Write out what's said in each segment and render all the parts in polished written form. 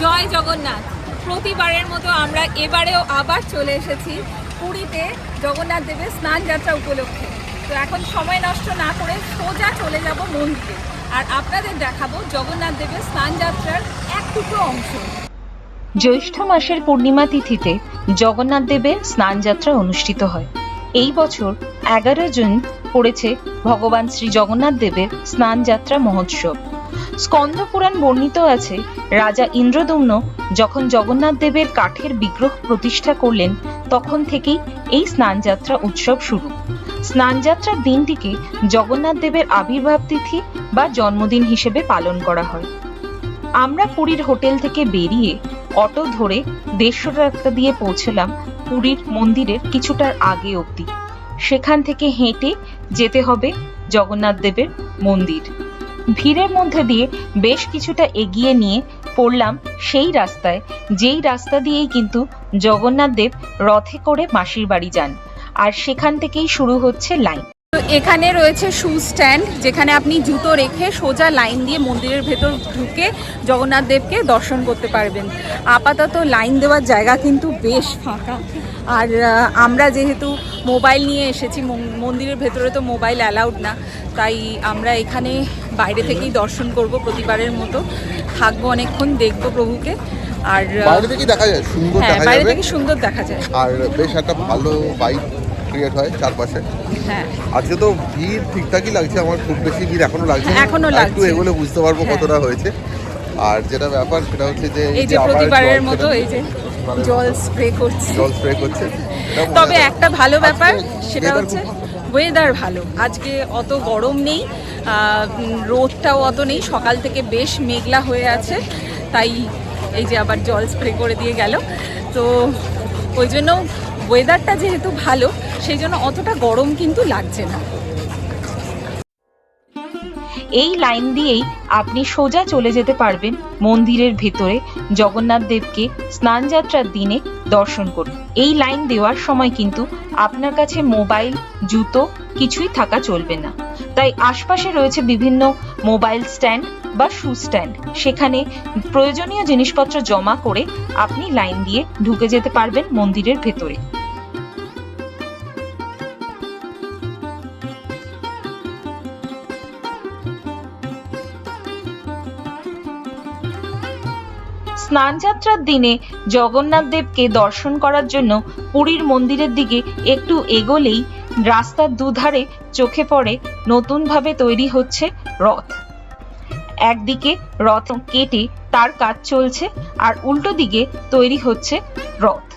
জয় জগন্নাথ। প্রতিবারের মতো আমরা এবারেও আবার চলে এসেছি পুরীতে জগন্নাথ দেবের স্নান যাত্রা উপলক্ষে। তো এখন সময় নষ্ট না করে সোজা চলে যাব মন্দিরে, আর আপনাদের দেখাবো জগন্নাথ দেবের স্নান যাত্রার এক টুকরো অংশ। জ্যৈষ্ঠ মাসের পূর্ণিমা তিথিতে জগন্নাথ দেবের স্নান যাত্রা অনুষ্ঠিত হয়। এই বছর 11 জুন পড়েছে ভগবান শ্রী জগন্নাথ দেবের স্নান যাত্রা মহোৎসব। স্কন্দ পুরাণ বর্ণিত আছে, রাজা ইন্দ্রদম্ন যখন জগন্নাথ দেবের কাঠের বিগ্রহ প্রতিষ্ঠা করলেন, তখন থেকেই এই স্নানযাত্রা উৎসব শুরু। স্নানযাত্রার দিনটিকে জগন্নাথ দেবের আবির্ভাব তিথি বা জন্মদিন হিসেবে পালন করা হয়। আমরা পুরীর হোটেল থেকে বেরিয়ে অটো ধরে 150 টাকা দিয়ে পৌঁছলাম পুরীর মন্দিরের কিছুটার আগে অবধি। সেখান থেকে হেঁটে যেতে হবে জগন্নাথ দেবের মন্দির। ভিড়ের মধ্যে দিয়ে বেশ কিছুটা এগিয়ে নিয়ে পড়লাম সেই রাস্তায়, যেই রাস্তা দিয়েই কিন্তু জগন্নাথ দেব রথে করে মাসির বাড়ি যান, আর সেখান থেকেই শুরু হচ্ছে লাইন। তো এখানে রয়েছে শু স্ট্যান্ড, যেখানে আপনি জুতো রেখে সোজা লাইন দিয়ে মন্দিরের ভেতর ঢুকে জগন্নাথ দেবকে দর্শন করতে পারবেন। আপাতত লাইন দেওয়ার জায়গা কিন্তু বেশ ফাঁকা, আর আমরা যেহেতু মোবাইল নিয়ে এসেছি, মন্দিরের ভেতরে তো মোবাইল অ্যালাউড না, তাই আমরা এখানে বাইরে থেকেই দর্শন করব প্রতিবারের মতো। থাকবো অনেকক্ষণ, দেখবো প্রভুকে। আর বাইরে থেকে দেখা যায় সুন্দর, হ্যাঁ, বাইরে থেকে সুন্দর দেখা যায়, আর বেশ একটা ভালো ভাইব ক্রিয়েট হয় চারপাশে। হ্যাঁ, আজকে তো ভিড় ঠিকঠাকই লাগছে, আমার খুব বেশি ভিড় এখনো লাগছে না। এখনো লাগছে, একটু এগোলে বুঝতে পারবো কতটা হয়েছে। আর যেটা ব্যাপার সেটা হচ্ছে যে এই যে প্রতিবারের মতো এই যে জল স্প্রে করছে। তবে একটা ভালো ব্যাপার, সেটা হচ্ছে ওয়েদার ভালো। আজকে অত গরম নেই, রোদটাও অত নেই, সকাল থেকে বেশ মেঘলা হয়ে আছে, তাই এই যে আবার জল স্প্রে করে দিয়ে গেল। তো ওই জন্য ওয়েদারটা যেহেতু ভালো, সেই জন্য অতটা গরম কিন্তু লাগছে না। এই লাইন দিয়েই আপনি সোজা চলে যেতে পারবেন মন্দিরের ভেতরে জগন্নাথ দেবকে স্নান যাত্রার দিনে দর্শন করুন। এই লাইন দেওয়ার সময় কিন্তু আপনার কাছে মোবাইল, জুতো কিছুই থাকা চলবে না। তাই আশপাশে রয়েছে বিভিন্ন মোবাইল স্ট্যান্ড বা শু স্ট্যান্ড, সেখানে প্রয়োজনীয় জিনিসপত্র জমা করে আপনি লাইন দিয়ে ঢুকে যেতে পারবেন মন্দিরের ভেতরে। স্নানযাত্রার দিনে জগন্নাথ দেবকে দর্শন করার জন্য পুরীর মন্দিরের দিকে একটু এগোলেই রাস্তার দুধারে চোখে পড়ে নতুনভাবে তৈরি হচ্ছে রথ। একদিকে রথ কেটে তার কাজ চলছে, আর উল্টো দিকে তৈরি হচ্ছে রথ।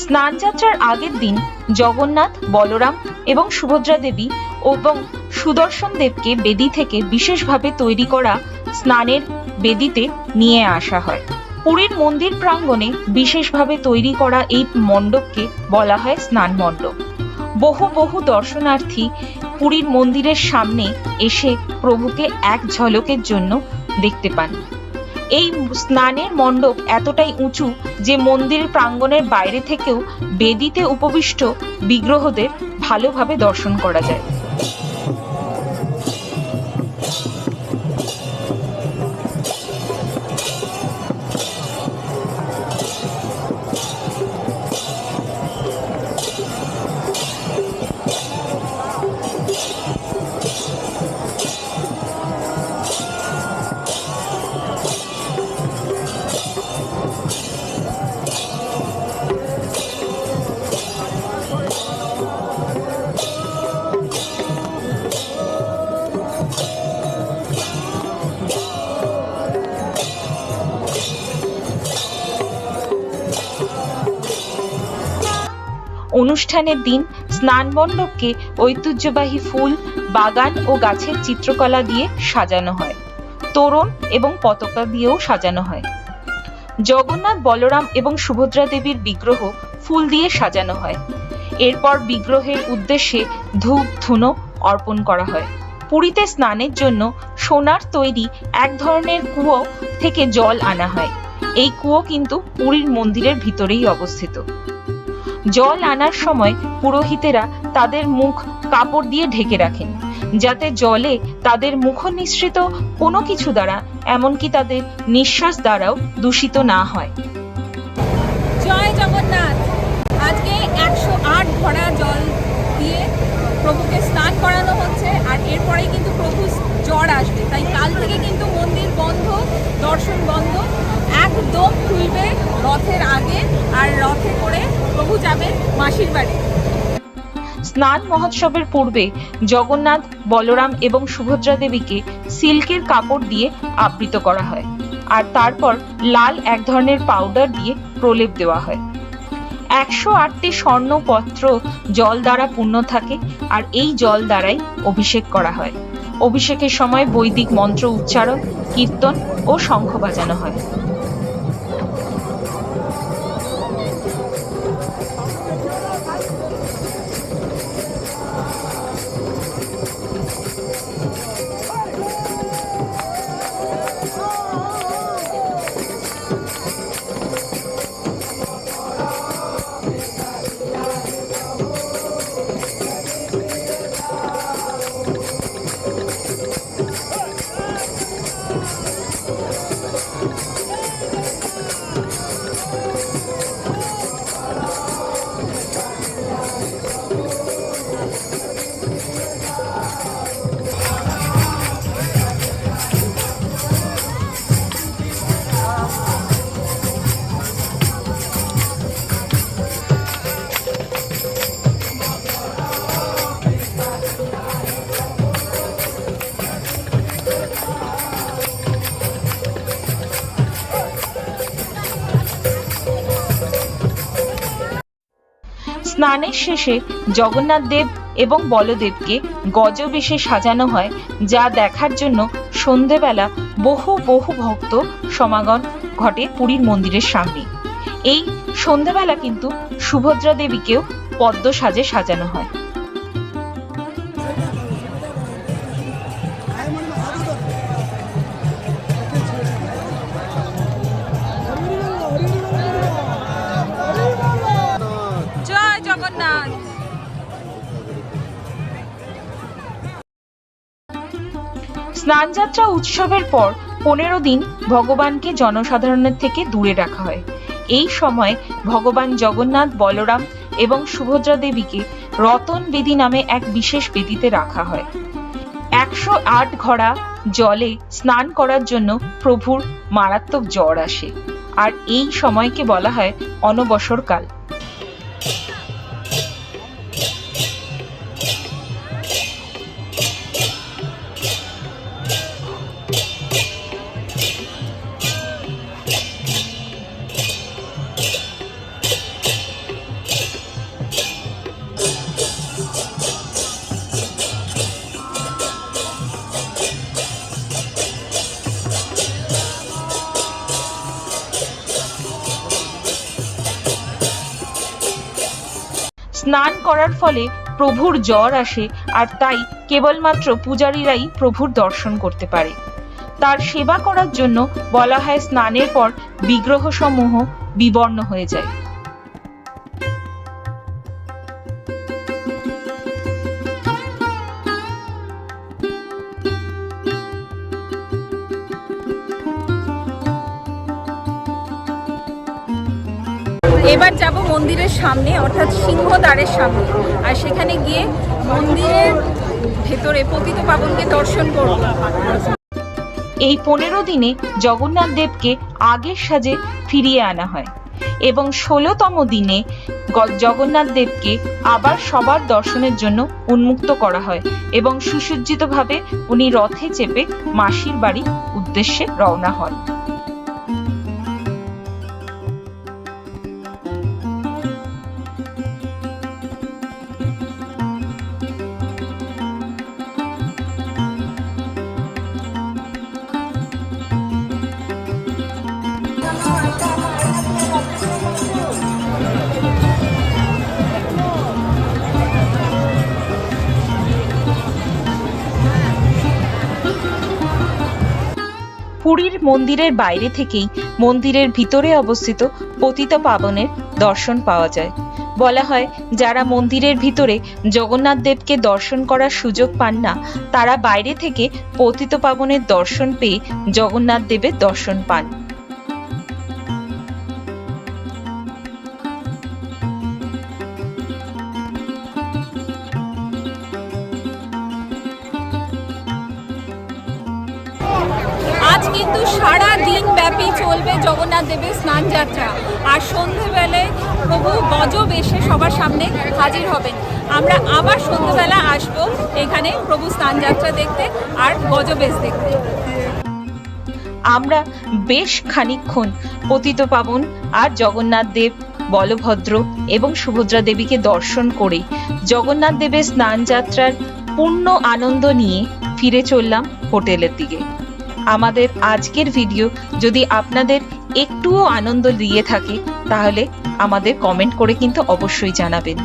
স্নানযাত্রার আগের দিন জগন্নাথ, বলরাম এবং সুভদ্রা দেবী এবং সুদর্শন দেবকে বেদি থেকে বিশেষভাবে তৈরি করা স্নানের বেদিতে নিয়ে আসা হয়। পুরীর মন্দির প্রাঙ্গণে বিশেষভাবে তৈরি করা এই মণ্ডপকে বলা হয় স্নান মণ্ডপ। বহু বহু দর্শনার্থী পুরীর মন্দিরের সামনে এসে প্রভুকে এক ঝলকের জন্য দেখতে পান। এই স্নানের মণ্ডপ এতটাই উঁচু যে মন্দির প্রাঙ্গণের বাইরে থেকেও বেদিতে উপবিষ্ট বিগ্রহদের ভালোভাবে দর্শন করা যায়। অনুষ্ঠানের দিন স্নান মণ্ডপকে ঐতিহ্যবাহী ফুল, বাগান ও গাছের চিত্রকলা দিয়ে সাজানো হয়। তোরণ এবং পতাকা দিয়েও সাজানো হয়। জগন্নাথ, বলরাম এবং সুভদ্রা দেবীর বিগ্রহ ফুল দিয়ে সাজানো হয়। এরপর বিগ্রহের উদ্দেশ্যে ধূপ ধুনো অর্পণ করা হয়। পুরীতে স্নানের জন্য সোনার তৈরি এক ধরনের কুয়ো থেকে জল আনা হয়। এই কুয়ো কিন্তু পুরীর মন্দিরের ভিতরেই অবস্থিত। জল আনার সময় পুরোহিতেরা তাদের মুখ কাপড় দিয়ে ঢেকে রাখেন, যাতে জলে তাদের মুখ নিঃসৃত কোনো কিছু দ্বারা, এমনকি তাদের নিঃশ্বাস দ্বারাও দূষিত না হয়। জয় জগন্নাথ। আজকে 108 ঘড়া জল দিয়ে প্রভুকে স্নান করানো হচ্ছে, আর এরপরেই কিন্তু প্রভু জ্বর আসবে, তাই কাল থেকে কিন্তু মন্দির বন্ধ, দর্শন বন্ধ, একদম খুলবে রথের আগে, আর রথে করে প্রভু যাবেন মাসির বাড়ি। স্নান মহোৎসবের পূর্বে জগন্নাথ, বলরাম এবং সুভদ্রা দেবীকে সিল্কের কাপড় দিয়ে আবৃত করা হয়, আর তারপর লাল এক ধরনের পাউডার দিয়ে প্রলেপ দেওয়া হয়। 108টি স্বর্ণপত্র জল দ্বারা পূর্ণ থাকে, আর এই জল দ্বারাই অভিষেক করা হয়। অভিষেকের সময় বৈদিক মন্ত্র উচ্চারণ, কীর্তন ও শঙ্খ বাজানো হয়। স্নানের শেষে জগন্নাথ দেব এবং বলদেবকে গজবেশে সাজানো হয়, যা দেখার জন্য সন্ধেবেলা বহু বহু ভক্ত সমাগম ঘটে পুরীর মন্দিরের সামনে। এই সন্ধেবেলা কিন্তু সুভদ্রা দেবীকেও পদ্ম সাজে সাজানো হয়। জয় জগন্নাথ। স্নানযাত্রা উৎসবের পর 15 দিন ভগবানকে জনসাধারণের থেকে দূরে রাখা হয়। এই সময় ভগবান জগন্নাথ, বলরাম এবং সুভদ্রা দেবীকে রতন বেদী নামে এক বিশেষ বেদিতে রাখা হয়। 108 ঘড়া জলে স্নান করার জন্য প্রভুর মারাত্মক জ্বর আসে, আর এই সময়কে বলা হয় অনবসরকাল। স্নান করার ফলে প্রভুর জ্বর আসে, আর তাই কেবলমাত্র পূজারীরাই প্রভুর দর্শন করতে পারে। তার সেবা করার জন্য বলা হয় স্নানের পর বিগ্রহসমূহ বিবর্ণ হয়ে যায়। এবার যাব মন্দিরের সামনে, অর্থাৎ সিংহদ্বারের সামনে, আর সেখানে গিয়ে মন্দিরের ভেতরে পতিতপাবনকে দর্শন করব। এই 15 দিনে জগন্নাথ দেবকে আগের সাজে ফিরিয়ে আনা হয়, এবং 16তম দিনে জগন্নাথ দেবকে আবার সবার দর্শনের জন্য উন্মুক্ত করা হয়, এবং সুসজ্জিতভাবে উনি রথে চেপে মাসির বাড়ির উদ্দেশ্যে রওনা হন। পুরীর মন্দিরের বাইরে থেকেই মন্দিরের ভিতরে অবস্থিত পতিতপাবনের দর্শন পাওয়া যায়। বলা হয় যারা মন্দিরের ভিতরে জগন্নাথ দেবকে দর্শন করার সুযোগ পান না, তারা বাইরে থেকে পতিতপাবনের দর্শন পেয়ে জগন্নাথ দেবের দর্শন পান। আজ কিন্তু সারা দিন ব্যাপী চলবে জগন্নাথ দেবের স্নান যাত্রা, আর সন্ধেবেলায় প্রভু গজবেশে সবার সামনে হাজির হবেন। আমরা আবার সন্ধেবেলা আসবো এখানে প্রভু স্নান যাত্রা দেখতে আর গজবেশ দেখতে। আমরা বেশ খানিকক্ষণ পতিতপাবন আর জগন্নাথ দেব, বলভদ্র এবং সুভদ্রা দেবীকে দর্শন করে জগন্নাথ দেবের স্নান যাত্রার পূর্ণ আনন্দ নিয়ে ফিরে চললাম হোটেলের দিকে। আমাদের আজকের ভিডিও যদি আপনাদের একটুও আনন্দ দিয়ে থাকে তাহলে আমাদের কমেন্ট করে কিন্তু অবশ্যই জানাবেন।